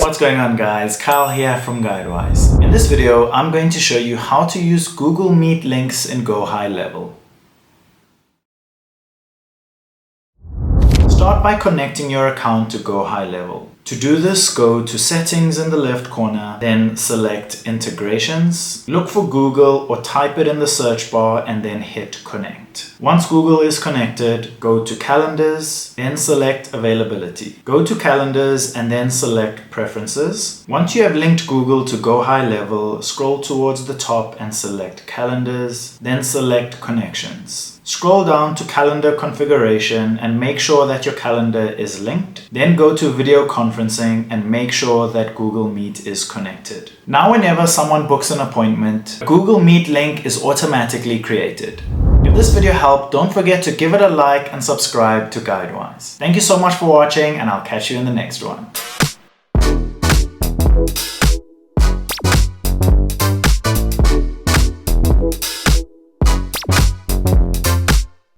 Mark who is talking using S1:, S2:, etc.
S1: What's going on, guys? Kyle here from GuideWise. In this video, I'm going to show you how to use Google Meet links in GoHighLevel. Start by connecting your account to GoHighLevel. To do this, go to Settings in the left corner, then select Integrations. Look for Google or type it in the search bar and then hit Connect. Once Google is connected, go to Calendars, then select Availability. Go to Calendars and then select Preferences. Once you have linked Google to GoHighLevel, scroll towards the top and select Calendars, then select Connections. Scroll down to Calendar Configuration and make sure that your calendar is linked. Then go to Video Conferencing and make sure that Google Meet is connected. Now whenever someone books an appointment, a Google Meet link is automatically created. If this video helped, don't forget to give it a like and subscribe to GuideWise. Thank you so much for watching, and I'll catch you in the next one.